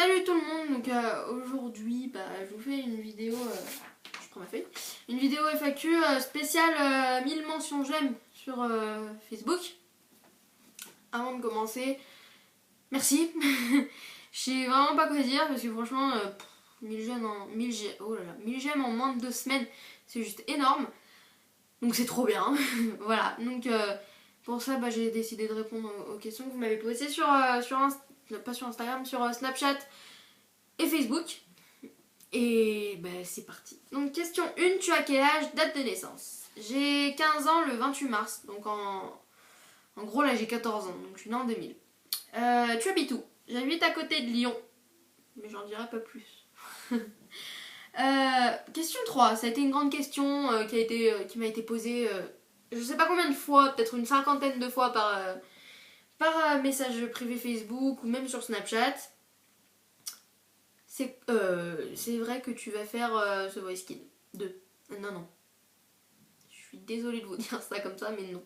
Salut tout le monde, donc aujourd'hui je vous fais une vidéo, je prends ma feuille, une vidéo FAQ spéciale 1000 mentions j'aime sur Facebook. Avant de commencer, merci, je sais vraiment pas quoi dire parce que franchement 1000 j'aime en, 1000 j'aime en moins de 2 semaines, c'est juste énorme, donc c'est trop bien. Voilà, donc pour ça j'ai décidé de répondre aux questions que vous m'avez posées sur pas sur Instagram, sur Snapchat et Facebook. Et c'est parti. Donc question 1, tu as quel âge, date de naissance? J'ai 15 ans le 28 mars, donc en gros là j'ai 14 ans, donc je suis née en 2000. Tu habites où? J'habite à côté de Lyon, mais j'en dirai pas plus. Question 3, ça a été une grande question qui m'a été posée je sais pas combien de fois, peut-être une cinquantaine de fois par message privé Facebook ou même sur Snapchat. C'est vrai que tu vas faire The Voice Kids 2. Non. Je suis désolée de vous dire ça comme ça, mais non.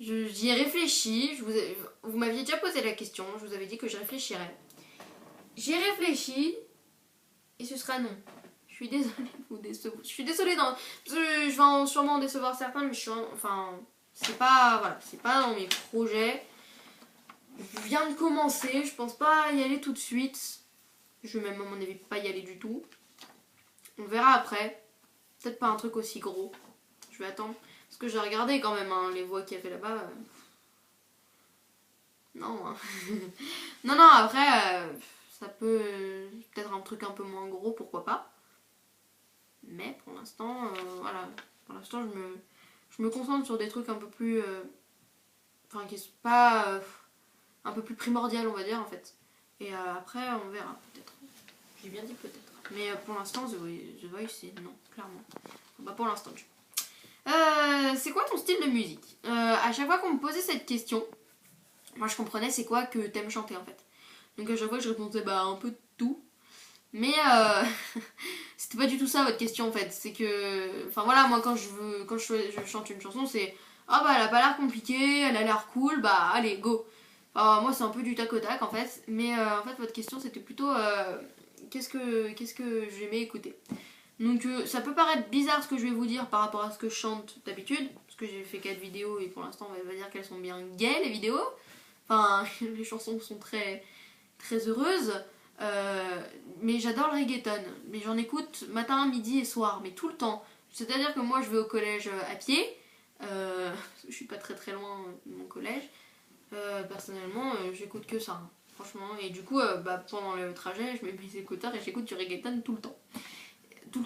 J'y ai réfléchi. Vous m'aviez déjà posé la question. Je vous avais dit que je réfléchirais. J'ai réfléchi et ce sera non. Je suis désolée de vous décevoir. Je suis désolée parce que je vais sûrement en décevoir certains, mais c'est pas dans mes projets. Je viens de commencer. Je pense pas y aller tout de suite. Je vais même à mon avis pas y aller du tout. On verra après. Peut-être pas un truc aussi gros. Je vais attendre. Parce que j'ai regardé quand même les voix qu'il y a fait là-bas. Non. Hein. non, après, ça peut peut-être un truc un peu moins gros, pourquoi pas. Mais pour l'instant, voilà. Pour l'instant, je me concentre sur des trucs un peu plus... qui sont pas... un peu plus primordial, on va dire, en fait. Et après, on verra, peut-être. J'ai bien dit peut-être. Mais pour l'instant, The Voice, c'est non, clairement. Pour l'instant, tu c'est quoi ton style de musique? À chaque fois qu'on me posait cette question, moi je comprenais c'est quoi que t'aimes chanter en fait. Donc à chaque fois je répondais un peu de tout. Mais c'était pas du tout ça votre question en fait. C'est que, enfin moi quand je chante une chanson, c'est elle a pas l'air compliquée, elle a l'air cool, allez go. Moi c'est un peu du tac au tac en fait. Mais en fait votre question c'était plutôt qu'est-ce que j'aimais écouter. Donc ça peut paraître bizarre ce que je vais vous dire par rapport à ce que je chante d'habitude, parce que j'ai fait 4 vidéos et pour l'instant on va dire qu'elles sont bien gaies les vidéos. Enfin, les chansons sont très, très heureuses. Mais j'adore le reggaeton. Mais j'en écoute matin, midi et soir, mais tout le temps. C'est-à-dire que moi je vais au collège à pied, je suis pas très très loin de mon collège. Personnellement, j'écoute que ça, hein, franchement. Et du coup, pendant le trajet, je mets mes écouteurs et j'écoute du reggaeton tout le temps. Tout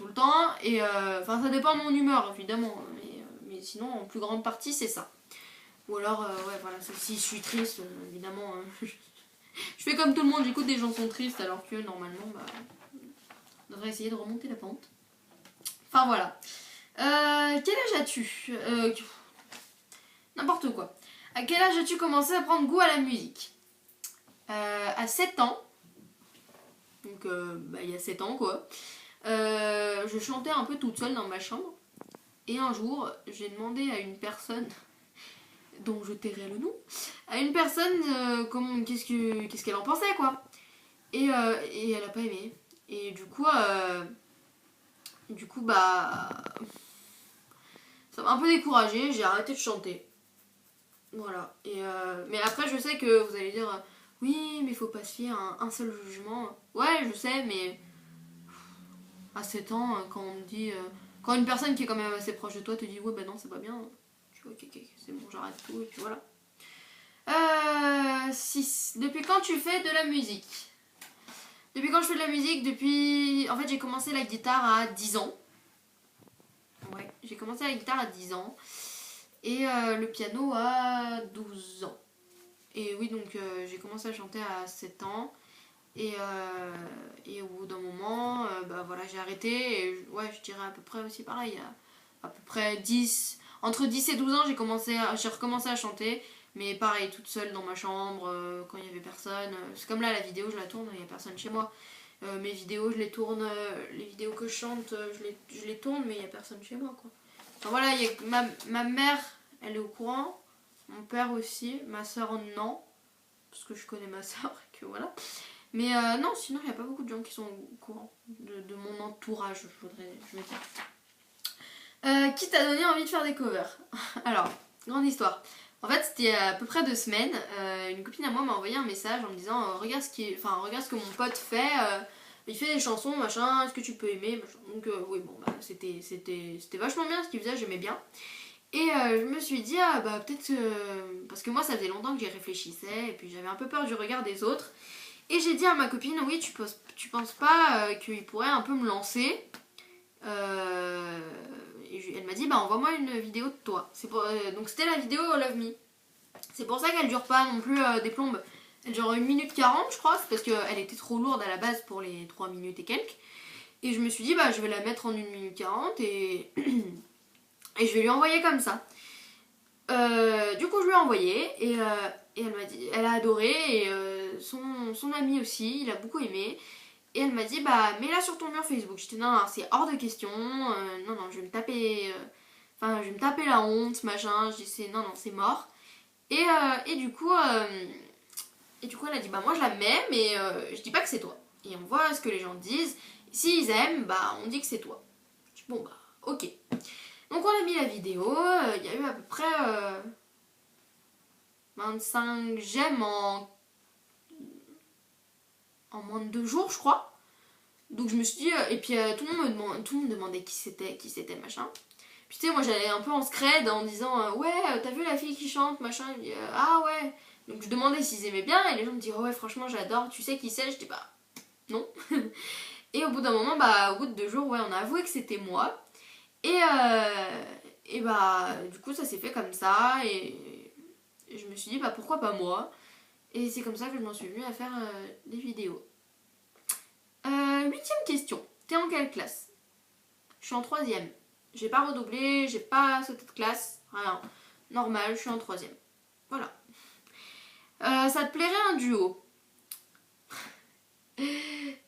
le temps. Et ça dépend de mon humeur, évidemment. Mais sinon, en plus grande partie, c'est ça. Ou alors, si je suis triste, évidemment, je fais comme tout le monde, j'écoute des chansons tristes, alors que normalement, on devrait essayer de remonter la pente. Enfin, voilà. Quel âge as-tu? N'importe quoi. À quel âge as-tu commencé à prendre goût à la musique? À 7 ans. Donc, il y a 7 ans, quoi. Je chantais un peu toute seule dans ma chambre. Et un jour, j'ai demandé à une personne, dont je tairai le nom, à une personne qu'est-ce qu'elle en pensait, quoi. Et elle a pas aimé. Et du coup, ça m'a un peu découragée, j'ai arrêté de chanter. Voilà. Mais après, je sais que vous allez dire, oui, mais faut pas se fier à un seul jugement. Ouais, je sais, mais à 7 ans, quand on me dit... quand une personne qui est quand même assez proche de toi te dit ouais non c'est pas bien, tu vois ok c'est bon j'arrête tout et puis voilà. 6. Depuis quand tu fais de la musique? Depuis quand je fais de la musique? En fait j'ai commencé la guitare à 10 ans. Ouais, j'ai commencé la guitare à 10 ans. Et le piano à 12 ans. Et oui donc j'ai commencé à chanter à 7 ans. Et au bout d'un moment, j'ai arrêté. Et je dirais à peu près aussi pareil. À peu près entre 10 et 12 ans, j'ai recommencé à chanter. Mais pareil, toute seule dans ma chambre, quand il n'y avait personne. C'est comme là, la vidéo, je la tourne, il n'y a personne chez moi. Mes vidéos, je les tourne. Les vidéos que je chante, je les tourne, mais il n'y a personne chez moi, quoi. Enfin voilà, ma mère, elle est au courant. Mon père aussi. Ma soeur, non. Parce que je connais ma soeur, et que voilà. Mais non, sinon il n'y a pas beaucoup de gens qui sont au courant de mon entourage, je veux dire. Qui t'a donné envie de faire des covers? Alors, grande histoire. En fait, c'était il y a à peu près 2 semaines. Une copine à moi m'a envoyé un message en me disant regarde regarde ce que mon pote fait. Il fait des chansons, machin, est-ce que tu peux aimer machin. Donc, oui, bon, bah, c'était vachement bien ce qu'il faisait, j'aimais bien. Et je me suis dit, ah bah peut-être. Parce que moi, ça faisait longtemps que j'y réfléchissais, et puis j'avais un peu peur du regard des autres. Et j'ai dit à ma copine, oui, tu penses pas qu'il pourrait un peu me lancer et elle m'a dit, bah envoie-moi une vidéo de toi. Donc c'était la vidéo Love Me. C'est pour ça qu'elle dure pas non plus des plombes. Elle dure 1 minute 40, je crois, c'est parce qu'elle était trop lourde à la base pour les 3 minutes et quelques. Et je me suis dit, bah je vais la mettre en 1 minute 40 et je vais lui envoyer comme ça. Du coup, je lui ai envoyé et elle m'a dit, elle a adoré et son ami aussi, il a beaucoup aimé. Et elle m'a dit, bah mets-la sur ton mur Facebook. J'étais, non, non, c'est hors de question. Non, non, je vais me taper. Enfin, je vais me taper la honte, machin. Je dis, non, non, c'est mort. Et du coup, elle a dit, bah moi je la mets, mais je dis pas que c'est toi. Et on voit ce que les gens disent. S'ils aiment, bah on dit que c'est toi. Je dis, bon, bah ok. Donc on a mis la vidéo. Il y a eu à peu près 25 j'aime en moins de 2 jours, je crois. Donc je me suis dit, et puis tout le monde me demandait qui c'était, machin. Puis tu sais, moi j'allais un peu en scred en disant, ouais, t'as vu la fille qui chante, machin. Il me dit, ah ouais. Donc je demandais s'ils aimaient bien, et les gens me disaient, ouais, franchement, j'adore, tu sais qui c'est? Je dis, bah, non. Et au bout d'un moment, bah, au bout de 2 jours, ouais, on a avoué que c'était moi. Et bah, du coup, ça s'est fait comme ça, et je me suis dit, bah, pourquoi pas moi? Et c'est comme ça que je m'en suis venue à faire des vidéos. 8ème question. T'es en quelle classe? Je suis en 3ème. J'ai pas redoublé, j'ai pas sauté de classe, rien. Normal, je suis en 3ème. Voilà. Ça te plairait un duo?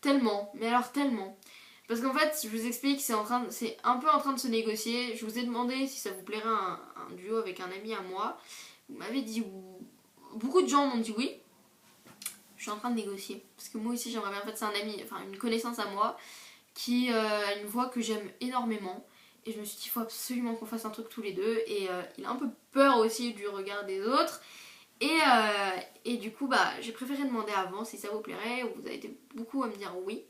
Tellement, mais alors tellement. Parce qu'en fait, je vous explique, c'est un peu en train de se négocier. Je vous ai demandé si ça vous plairait un duo avec un ami à moi. Vous m'avez dit beaucoup de gens m'ont dit oui. Je suis en train de négocier. Parce que moi aussi, j'aimerais bien. En fait, c'est un ami, enfin une connaissance à moi qui a une voix que j'aime énormément. Et je me suis dit, il faut absolument qu'on fasse un truc tous les deux. Et il a un peu peur aussi du regard des autres. Et du coup, bah, j'ai préféré demander avant si ça vous plairait. Vous avez été beaucoup à me dire oui.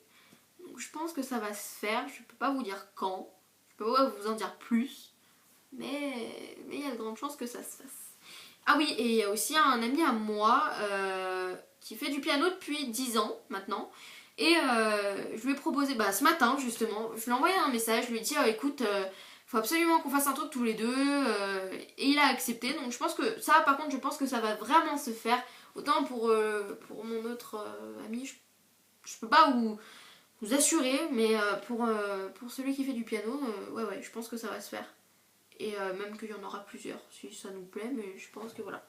Donc je pense que ça va se faire. Je peux pas vous dire quand. Je peux pas vous en dire plus. Mais il y a de grandes chances que ça se fasse. Ah oui, et il y a aussi un ami à moi qui fait du piano depuis 10 ans maintenant. Et je lui ai proposé, bah ce matin justement, je lui ai envoyé un message, je lui ai dit écoute, faut absolument qu'on fasse un truc tous les deux. Et il a accepté, donc je pense que ça, par contre, je pense que ça va vraiment se faire. Autant pour mon autre ami, je peux pas vous assurer, mais pour celui qui fait du piano, ouais, je pense que ça va se faire. Et même qu'il y en aura plusieurs, si ça nous plaît, mais je pense que voilà.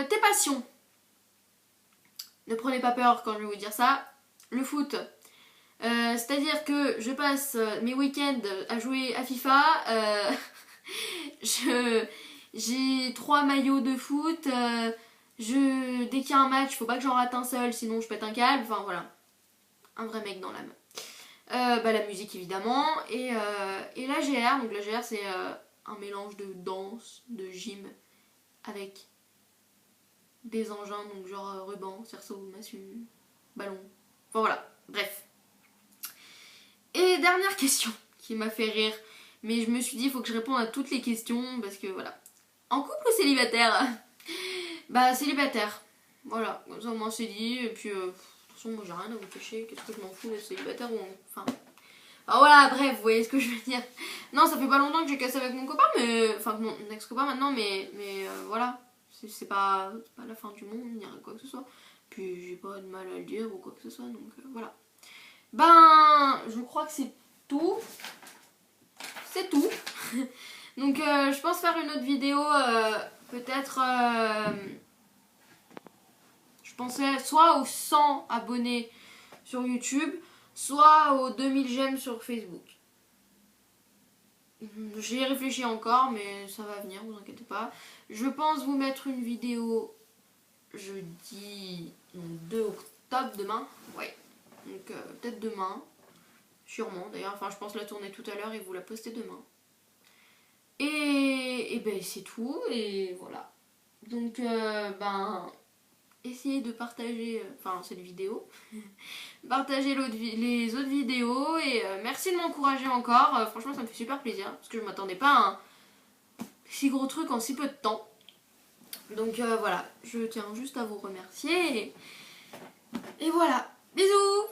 Tes passions. Ne prenez pas peur quand je vais vous dire ça. Le foot. C'est-à-dire que je passe mes week-ends à jouer à FIFA. J'ai 3 maillots de foot. Dès qu'il y a un match, faut pas que j'en rate un seul, sinon je pète un câble. Enfin voilà. Un vrai mec dans l'âme. Bah, la musique évidemment. Et la GR. Donc la GR c'est un mélange de danse, de gym avec des engins, donc genre ruban, cerceau, massue, ballon. Enfin voilà, bref. Et dernière question qui m'a fait rire, mais je me suis dit il faut que je réponde à toutes les questions parce que voilà. En couple ou célibataire? Bah célibataire. Voilà, comme ça au moins c'est dit. Et puis de toute façon moi j'ai rien à vous cacher. Qu'est-ce que je m'en fous d'être célibataire ou enfin. Ah voilà, bref, vous voyez ce que je veux dire. Non, ça fait pas longtemps que j'ai cassé avec mon copain, mais enfin mon ex-copain maintenant, mais voilà. C'est pas la fin du monde, ni rien quoi que ce soit. Puis j'ai pas de mal à le dire ou quoi que ce soit, donc voilà. Ben, je crois que c'est tout. C'est tout. Donc je pense faire une autre vidéo, peut-être... je pensais soit aux 100 abonnés sur YouTube, soit aux 2000 j'aime sur Facebook. J'y ai réfléchi encore, mais ça va venir, vous inquiétez pas. Je pense vous mettre une vidéo jeudi Donc 2 octobre demain. Ouais. Donc peut-être demain. Sûrement d'ailleurs. Enfin je pense la tourner tout à l'heure et vous la poster demain. Et ben c'est tout. Et voilà. Donc ben essayez de partager cette vidéo. Partagez les autres vidéos. Et merci de m'encourager encore. Franchement ça me fait super plaisir. Parce que je m'attendais pas à un si gros truc en si peu de temps. Donc voilà, je tiens juste à vous remercier. Et voilà, bisous!